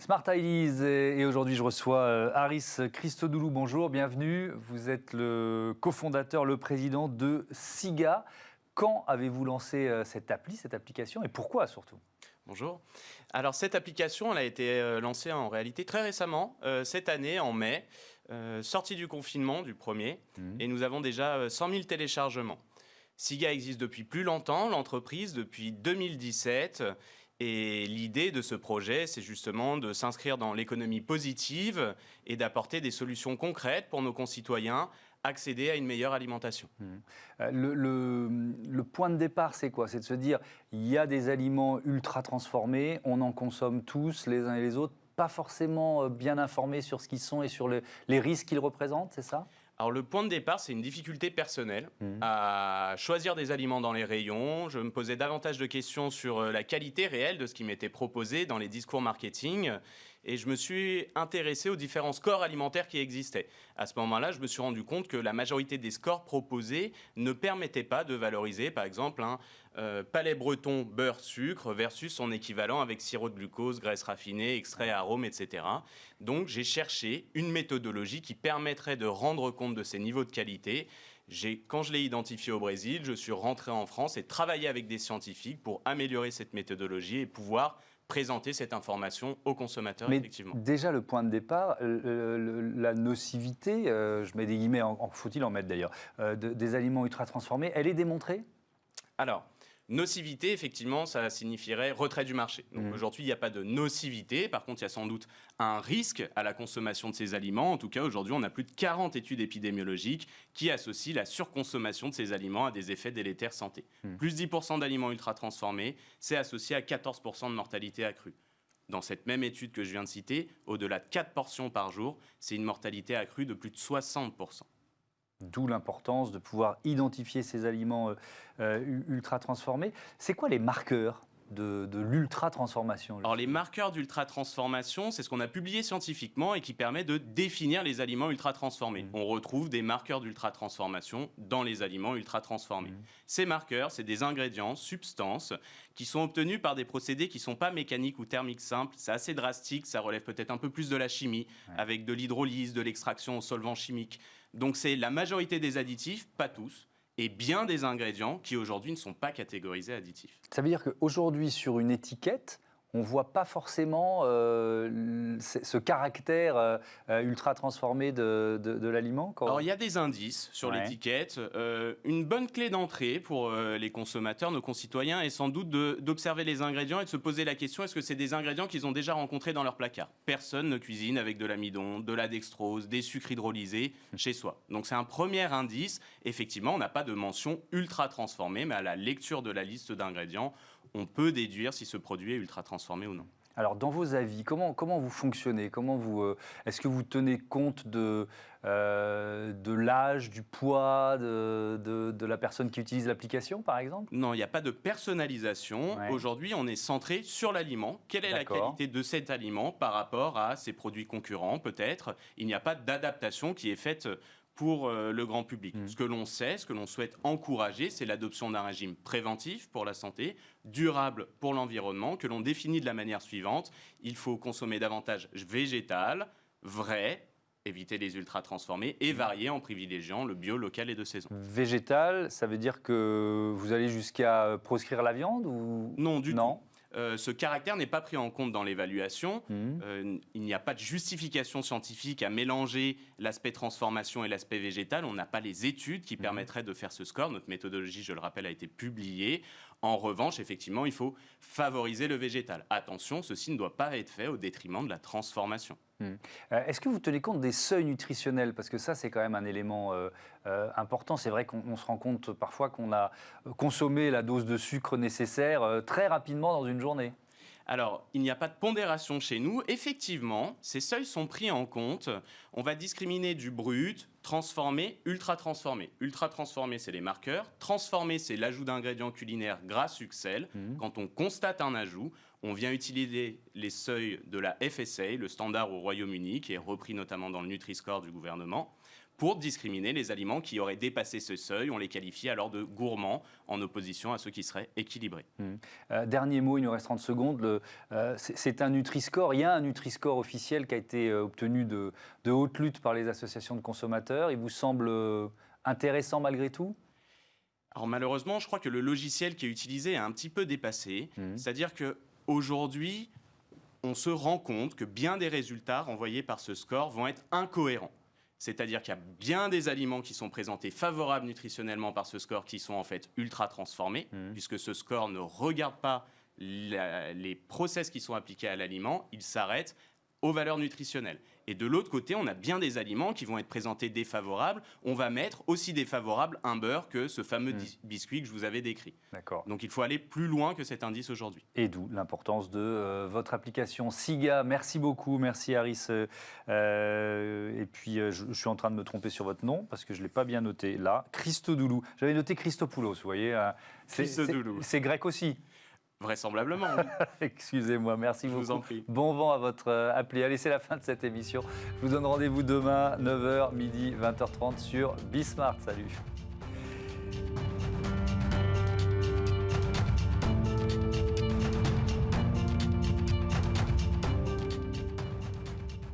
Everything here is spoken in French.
Smart Ideas et aujourd'hui je reçois Haris Christodoulou. Bonjour, bienvenue. Vous êtes le cofondateur, le président de SIGA. Quand avez-vous lancé cette application et pourquoi surtout? Bonjour. Alors cette application, elle a été lancée en réalité très récemment, cette année en mai, sortie du confinement du premier, et nous avons déjà 100 000 téléchargements. SIGA existe depuis plus longtemps, l'entreprise depuis 2017. Et l'idée de ce projet, c'est justement de s'inscrire dans l'économie positive et d'apporter des solutions concrètes pour nos concitoyens, accéder à une meilleure alimentation. Le point de départ, c'est quoi? C'est de se dire, il y a des aliments ultra transformés, on en consomme tous, les uns et les autres, pas forcément bien informés sur ce qu'ils sont et sur les risques qu'ils représentent, c'est ça? Alors le point de départ, c'est une difficulté personnelle à choisir des aliments dans les rayons. Je me posais davantage de questions sur la qualité réelle de ce qui m'était proposé dans les discours marketing. Et je me suis intéressé aux différents scores alimentaires qui existaient. À ce moment-là, je me suis rendu compte que la majorité des scores proposés ne permettaient pas de valoriser, par exemple, un palais breton beurre-sucre versus son équivalent avec sirop de glucose, graisse raffinée, extrait, arômes, etc. Donc, j'ai cherché une méthodologie qui permettrait de rendre compte de ces niveaux de qualité. Quand je l'ai identifié au Brésil, je suis rentré en France et travaillé avec des scientifiques pour améliorer cette méthodologie et pouvoir présenter cette information aux consommateurs, Mais effectivement. déjà, le point de départ, la nocivité, je mets des guillemets, faut-il en mettre d'ailleurs, des aliments ultra transformés, elle est démontrée? Alors, nocivité, effectivement, ça signifierait retrait du marché. Donc aujourd'hui, il n'y a pas de nocivité. Par contre, il y a sans doute un risque à la consommation de ces aliments. En tout cas, aujourd'hui, on a plus de 40 études épidémiologiques qui associent la surconsommation de ces aliments à des effets délétères santé. Plus 10% d'aliments ultra transformés, c'est associé à 14% de mortalité accrue. Dans cette même étude que je viens de citer, au-delà de 4 portions par jour, c'est une mortalité accrue de plus de 60%. D'où l'importance de pouvoir identifier ces aliments ultra transformés. C'est quoi les marqueurs de l'ultra transformation? Alors les marqueurs d'ultra transformation, c'est ce qu'on a publié scientifiquement et qui permet de définir les aliments ultra transformés. On retrouve des marqueurs d'ultra transformation dans les aliments ultra transformés. Ces marqueurs, c'est des ingrédients, substances, qui sont obtenus par des procédés qui ne sont pas mécaniques ou thermiques simples. C'est assez drastique, ça relève peut-être un peu plus de la chimie, avec de l'hydrolyse, de l'extraction au solvant chimique. Donc c'est la majorité des additifs, pas tous, et bien des ingrédients qui aujourd'hui ne sont pas catégorisés additifs. Ça veut dire qu'aujourd'hui, sur une étiquette, on ne voit pas forcément ce caractère ultra transformé de l'aliment? Alors il y a des indices sur l'étiquette. Une bonne clé d'entrée pour les consommateurs, nos concitoyens, est sans doute d'observer les ingrédients et de se poser la question, est-ce que c'est des ingrédients qu'ils ont déjà rencontrés dans leur placard? Personne ne cuisine avec de l'amidon, de la dextrose, des sucres hydrolysés chez soi. Donc c'est un premier indice. Effectivement, on n'a pas de mention ultra transformée, mais à la lecture de la liste d'ingrédients, on peut déduire si ce produit est ultra transformé ou non. Alors, dans vos avis, comment vous fonctionnez? Est-ce que vous tenez compte de l'âge, du poids de la personne qui utilise l'application, par exemple? Non, il n'y a pas de personnalisation. Aujourd'hui, on est centré sur l'aliment. Quelle est la qualité de cet aliment par rapport à ses produits concurrents, peut-être? Il n'y a pas d'adaptation qui est faite pour le grand public. Ce que l'on sait, ce que l'on souhaite encourager, c'est l'adoption d'un régime préventif pour la santé, durable pour l'environnement, que l'on définit de la manière suivante. Il faut consommer davantage végétal, vrai, éviter les ultra transformés et varier en privilégiant le bio, local et de saison. Végétal, ça veut dire que vous allez jusqu'à proscrire la viande ou... Non, du tout. Ce caractère n'est pas pris en compte dans l'évaluation. Il n'y a pas de justification scientifique à mélanger l'aspect transformation et l'aspect végétal. On n'a pas les études qui permettraient de faire ce score. Notre méthodologie, je le rappelle, a été publiée. En revanche, effectivement, il faut favoriser le végétal. Attention, ceci ne doit pas être fait au détriment de la transformation. Est-ce que vous tenez compte des seuils nutritionnels? Parce que ça, c'est quand même un élément important. C'est vrai qu'on se rend compte parfois qu'on a consommé la dose de sucre nécessaire très rapidement dans une journée. Alors, il n'y a pas de pondération chez nous. Effectivement, ces seuils sont pris en compte. On va discriminer du brut, transformé, ultra transformé. Ultra transformé, c'est les marqueurs. Transformé, c'est l'ajout d'ingrédients culinaires gras, sucre, sel. Quand on constate un ajout, on vient utiliser les seuils de la FSA, le standard au Royaume-Uni, qui est repris notamment dans le Nutri-Score du gouvernement, pour discriminer les aliments qui auraient dépassé ce seuil. On les qualifie alors de gourmands, en opposition à ceux qui seraient équilibrés. Dernier mot, il nous reste 30 secondes. C'est un Nutri-Score. Il y a un Nutri-Score officiel qui a été obtenu de haute lutte par les associations de consommateurs. Il vous semble intéressant malgré tout ? Alors malheureusement, je crois que le logiciel qui est utilisé est un petit peu dépassé. C'est-à-dire qu'aujourd'hui, on se rend compte que bien des résultats renvoyés par ce score vont être incohérents. C'est-à-dire qu'il y a bien des aliments qui sont présentés favorables nutritionnellement par ce score qui sont en fait ultra transformés, puisque ce score ne regarde pas les process qui sont appliqués à l'aliment, il s'arrête aux valeurs nutritionnelles. Et de l'autre côté, on a bien des aliments qui vont être présentés défavorables. On va mettre aussi défavorable un beurre que ce fameux biscuit que je vous avais décrit. D'accord. Donc il faut aller plus loin que cet indice aujourd'hui. Et d'où l'importance de votre application SIGA. Merci beaucoup, merci Harris. Et puis je suis en train de me tromper sur votre nom parce que je ne l'ai pas bien noté là. Christodoulou. J'avais noté Christopoulos, vous voyez. Christodoulou. C'est grec aussi. Vraisemblablement, oui. Excusez-moi, merci beaucoup. Je vous en prie. Bon vent à votre appli. Allez, c'est la fin de cette émission. Je vous donne rendez-vous demain, 9h, midi, 20h30 sur Bismart. Salut.